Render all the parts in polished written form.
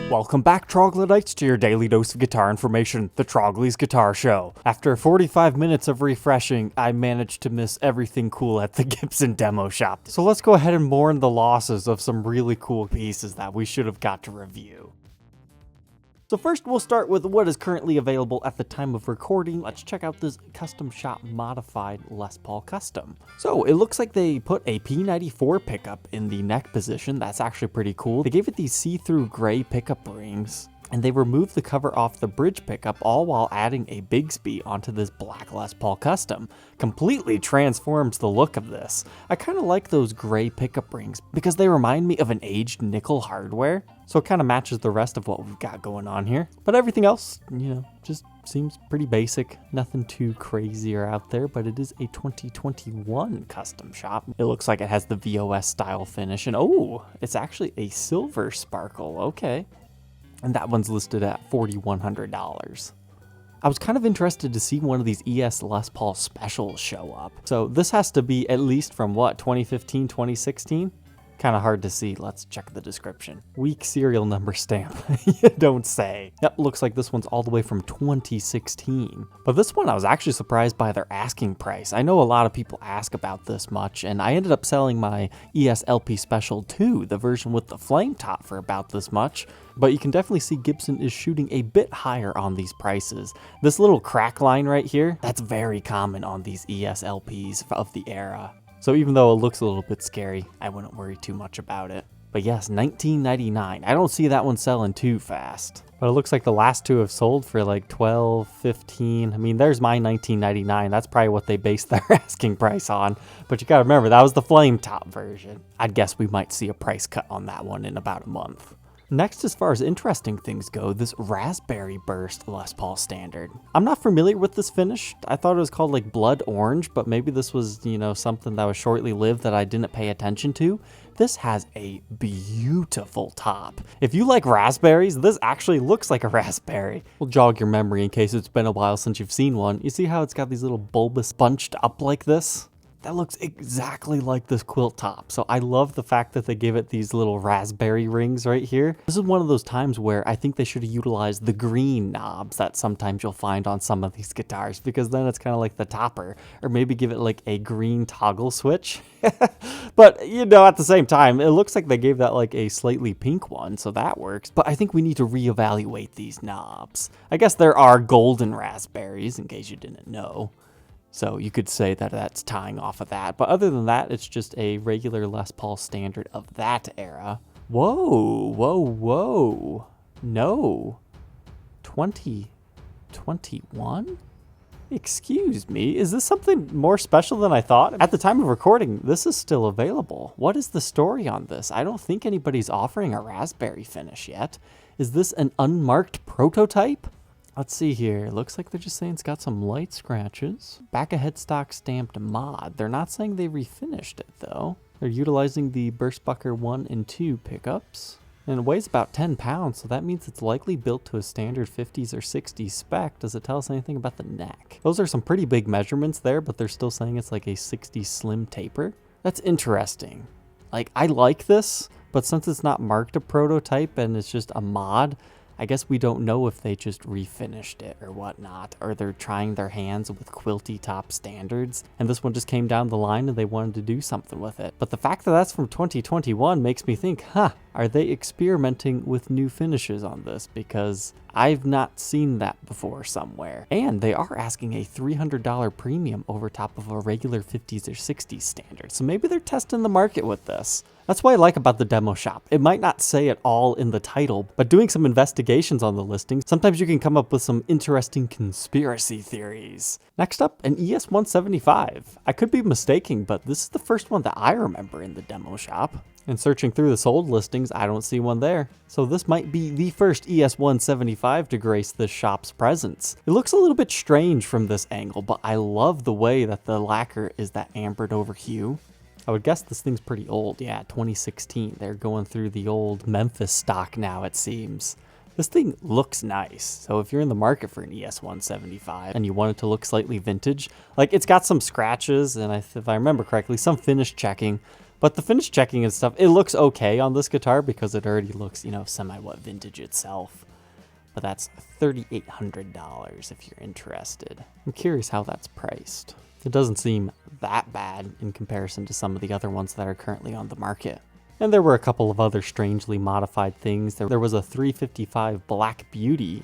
Welcome back, Troglodytes, to your daily dose of guitar information, the Trogly's Guitar Show. After 45 minutes of refreshing, I managed to miss everything cool at the Gibson Demo Shop. So let's go ahead and mourn the losses of some really cool pieces that we should have got to review. So first, we'll start with what is currently available at the time of recording. Let's check out this Custom Shop modified Les Paul Custom. So it looks like they put a P94 pickup in the neck position. That's actually pretty cool. They gave it these see-through gray pickup rings, and they removed the cover off the bridge pickup, all while adding a Bigsby onto this black Les Paul Custom. Completely transforms the look of this. I kind of like those gray pickup rings because they remind me of an aged nickel hardware, so it kind of matches the rest of what we've got going on here. But everything else, just seems pretty basic. Nothing too crazy or out there, but it is a 2021 custom shop. It looks like it has the VOS style finish, and oh, it's actually a silver sparkle. Okay. And that one's listed at $4,100. I was kind of interested to see one of these ES Les Paul specials show up. So this has to be at least from what, 2015, 2016? Kind of hard to see. Let's check the description. Weak serial number stamp. You don't say. Yep, looks like this one's all the way from 2016. But this one I was actually surprised by their asking price. I know a lot of people ask about this much, and I ended up selling my ES LP Special 2, the version with the flame top, for about this much. But you can definitely see Gibson is shooting a bit higher on these prices. This little crack line right here, that's very common on these ES LPs of the era. So even though it looks a little bit scary, I wouldn't worry too much about it. But yes, $19.99. I don't see that one selling too fast. But it looks like the last two have sold for like $12, $15. I mean, there's my $19.99. That's probably what they based their asking price on. But you gotta remember, that was the flame top version. I'd guess we might see a price cut on that one in about a month. Next, as far as interesting things go, this Raspberry Burst Les Paul Standard. I'm not familiar with this finish. I thought it was called like Blood Orange, but maybe this was, something that was shortly lived that I didn't pay attention to. This has a beautiful top. If you like raspberries, this actually looks like a raspberry. We'll jog your memory in case it's been a while since you've seen one. You see how it's got these little bulbous bunched up like this? That looks exactly like this quilt top. So I love the fact that they give it these little raspberry rings right here. This is one of those times where I think they should have utilized the green knobs that sometimes you'll find on some of these guitars, because then it's kind of like the topper, or maybe give it like a green toggle switch. But at the same time, it looks like they gave that like a slightly pink one, so that works. But I think we need to reevaluate these knobs. I guess there are golden raspberries, in case you didn't know. So you could say that that's tying off of that. But other than that, it's just a regular Les Paul Standard of that era. Whoa, whoa, whoa. No. 2021? Excuse me, is this something more special than I thought? At the time of recording, this is still available. What is the story on this? I don't think anybody's offering a raspberry finish yet. Is this an unmarked prototype? Let's see here. Looks like they're just saying it's got some light scratches. Back of headstock stamped mod. They're not saying they refinished it though. They're utilizing the Burstbucker 1 and 2 pickups. And it weighs about 10 pounds, so that means it's likely built to a standard 50s or 60s spec. Does it tell us anything about the neck? Those are some pretty big measurements there, but they're still saying it's like a 60s slim taper. That's interesting. Like, I like this, but since it's not marked a prototype and it's just a mod, I guess we don't know if they just refinished it or whatnot, or they're trying their hands with quilty top standards, and this one just came down the line and they wanted to do something with it. But the fact that that's from 2021 makes me think, are they experimenting with new finishes on this? Because I've not seen that before somewhere. And they are asking a $300 premium over top of a regular 50s or 60s standard. So maybe they're testing the market with this. That's what I like about the demo shop. It might not say it all in the title, but doing some investigations on the listing, sometimes you can come up with some interesting conspiracy theories. Next up, an ES175. I could be mistaken, but this is the first one that I remember in the demo shop. And searching through the sold listings, I don't see one there. So this might be the first ES175 to grace this shop's presence. It looks a little bit strange from this angle, but I love the way that the lacquer is that ambered over hue. I would guess this thing's pretty old. Yeah, 2016. They're going through the old Memphis stock now, it seems. This thing looks nice. So if you're in the market for an ES175 and you want it to look slightly vintage, like it's got some scratches and if I remember correctly, some finish checking, But the finish checking and stuff, it looks okay on this guitar because it already looks, semi-what vintage itself. But that's $3,800 if you're interested. I'm curious how that's priced. It doesn't seem that bad in comparison to some of the other ones that are currently on the market. And there were a couple of other strangely modified things. There was a 355 Black Beauty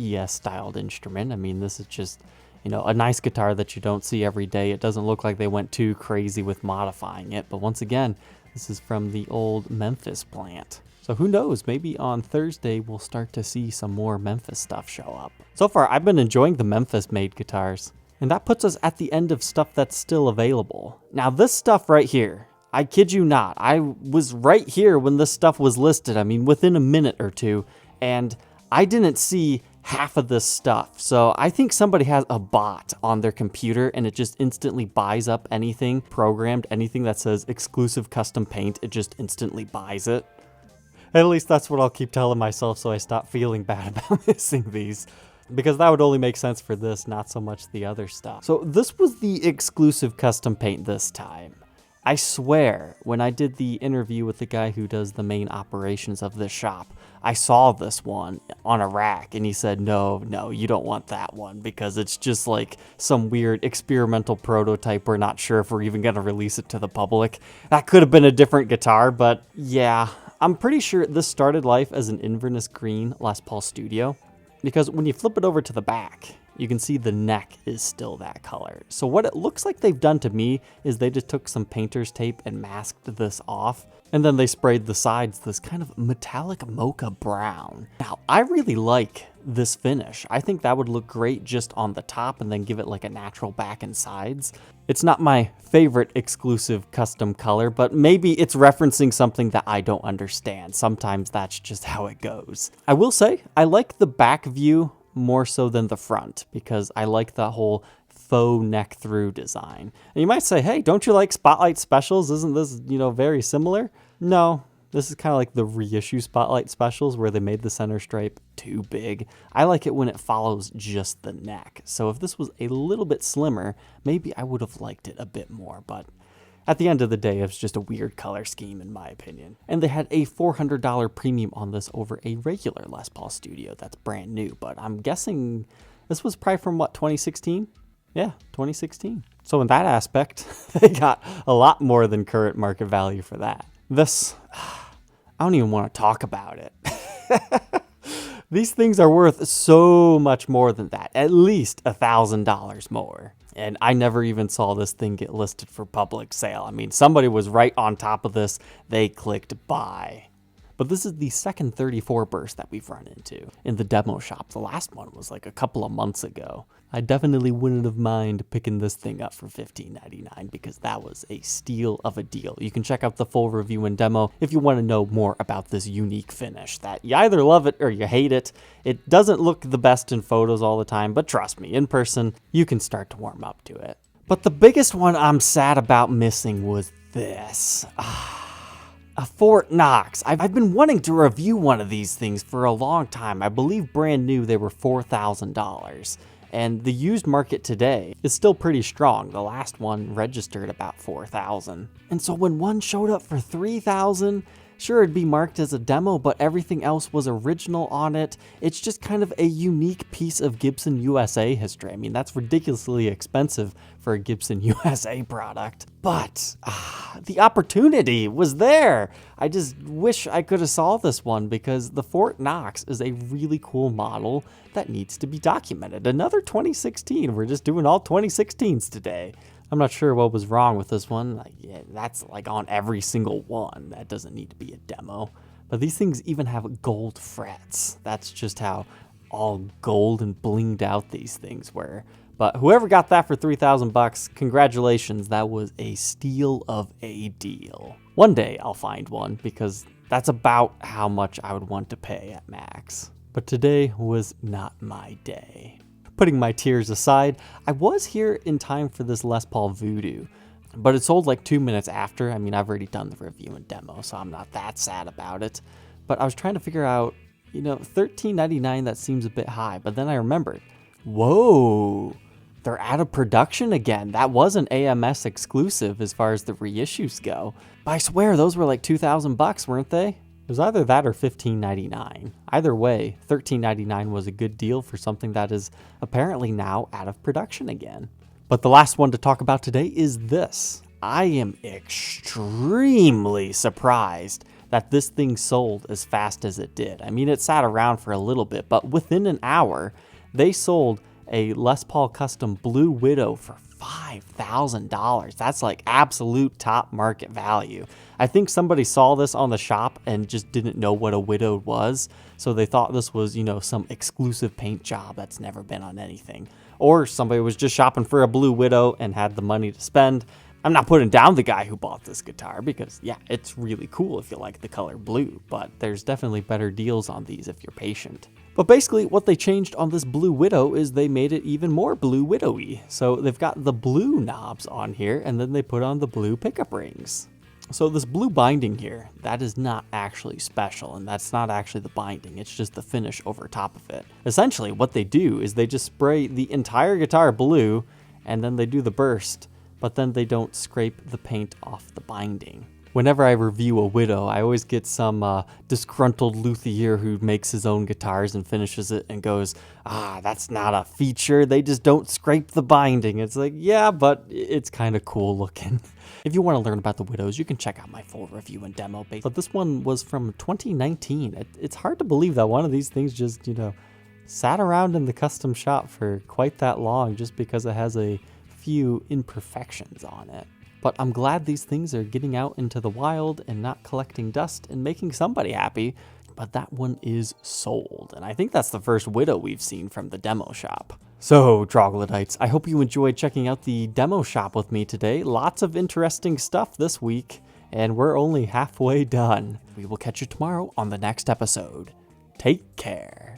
ES styled instrument. I mean, this is just, a nice guitar that you don't see every day. It doesn't look like they went too crazy with modifying it. But once again, this is from the old Memphis plant. So who knows, maybe on Thursday we'll start to see some more Memphis stuff show up. So far, I've been enjoying the Memphis-made guitars. And that puts us at the end of stuff that's still available. Now this stuff right here, I kid you not, I was right here when this stuff was listed. I mean, within a minute or two, and I didn't see half of this stuff. So I think somebody has a bot on their computer and it just instantly buys up anything programmed, anything that says exclusive custom paint, it just instantly buys it. At least that's what I'll keep telling myself so I stop feeling bad about missing these. Because that would only make sense for this, not so much the other stuff. So this was the exclusive custom paint this time. I swear, when I did the interview with the guy who does the main operations of this shop, I saw this one on a rack and he said, no, you don't want that one because it's just like some weird experimental prototype. We're not sure if we're even going to release it to the public. That could have been a different guitar, but yeah, I'm pretty sure this started life as an Inverness Green Les Paul Studio. Because when you flip it over to the back, you can see the neck is still that color. So what it looks like they've done to me is they just took some painter's tape and masked this off. And then they sprayed the sides this kind of metallic mocha brown. Now, I really like this finish. I think that would look great just on the top and then give it like a natural back and sides. It's not my favorite exclusive custom color, but maybe it's referencing something that I don't understand. Sometimes that's just how it goes. I will say, I like the back view more so than the front because I like the whole faux neck through design. And you might say, hey, don't you like Spotlight Specials? Isn't this, very similar? No, this is kind of like the reissue Spotlight Specials where they made the center stripe too big. I like it when it follows just the neck. So if this was a little bit slimmer, maybe I would have liked it a bit more, but at the end of the day, it's just a weird color scheme in my opinion. And they had a $400 premium on this over a regular Les Paul Studio that's brand new, but I'm guessing this was probably from what, 2016? Yeah, 2016. So in that aspect, they got a lot more than current market value for that. This, I don't even want to talk about it. These things are worth so much more than that, at least $1,000 more. And I never even saw this thing get listed for public sale. I mean, somebody was right on top of this. They clicked buy. But this is the second 34 burst that we've run into in the demo shop. The last one was like a couple of months ago. I definitely wouldn't have mind picking this thing up for $15.99 because that was a steal of a deal. You can check out the full review and demo if you want to know more about this unique finish that you either love it or you hate it. It doesn't look the best in photos all the time, but trust me, in person, you can start to warm up to it. But the biggest one I'm sad about missing was this. A Fort Knox. I've been wanting to review one of these things for a long time. I believe brand new they were $4,000. And the used market today is still pretty strong. The last one registered about $4,000. And so when one showed up for $3,000, sure, it'd be marked as a demo, but everything else was original on it. It's just kind of a unique piece of Gibson USA history. I mean, that's ridiculously expensive for a Gibson USA product, but the opportunity was there. I just wish I could have saw this one because the Fort Knox is a really cool model that needs to be documented. Another 2016. We're just doing all 2016s today. I'm not sure what was wrong with this one. That's like on every single one. That doesn't need to be a demo. But these things even have gold frets. That's just how all gold and blinged out these things were. But whoever got that for $3,000, congratulations. That was a steal of a deal. One day I'll find one because that's about how much I would want to pay at max. But today was not my day. Putting my tears aside, I was here in time for this Les Paul Voodoo, but it sold like 2 minutes after. I mean, I've already done the review and demo, so I'm not that sad about it. But I was trying to figure out, $13.99, that seems a bit high. But then I remembered, whoa, they're out of production again. That was an AMS exclusive as far as the reissues go. But I swear those were like $2,000, weren't they? It was either that or $15.99. Either way, $13.99 was a good deal for something that is apparently now out of production again. But the last one to talk about today is this. I am extremely surprised that this thing sold as fast as it did. I mean, it sat around for a little bit, but within an hour, they sold a Les Paul Custom Blue Widow for $5,000. That's like absolute top market value. I think somebody saw this on the shop and just didn't know what a Widow was, so they thought this was, you know, some exclusive paint job that's never been on anything. Or somebody was just shopping for a Blue Widow and had the money to spend. I'm not putting down the guy who bought this guitar because, yeah, it's really cool if you like the color blue, but there's definitely better deals on these if you're patient. But basically, what they changed on this Blue Widow is they made it even more Blue Widow-y. So they've got the blue knobs on here, and then they put on the blue pickup rings. So this blue binding here, that is not actually special, and that's not actually the binding, it's just the finish over top of it. Essentially, what they do is they just spray the entire guitar blue, and then they do the burst, but then they don't scrape the paint off the binding. Whenever I review a Widow, I always get some disgruntled luthier who makes his own guitars and finishes it and goes, that's not a feature, they just don't scrape the binding. It's like, yeah, but it's kind of cool looking. If you want to learn about the Widows, you can check out my full review and demo page. But this one was from 2019. It's hard to believe that one of these things just, you know, sat around in the custom shop for quite that long just because it has a few imperfections on it. But I'm glad these things are getting out into the wild and not collecting dust and making somebody happy. But that one is sold. And I think that's the first Widow we've seen from the demo shop. So, troglodytes, I hope you enjoyed checking out the demo shop with me today. Lots of interesting stuff this week. And we're only halfway done. We will catch you tomorrow on the next episode. Take care.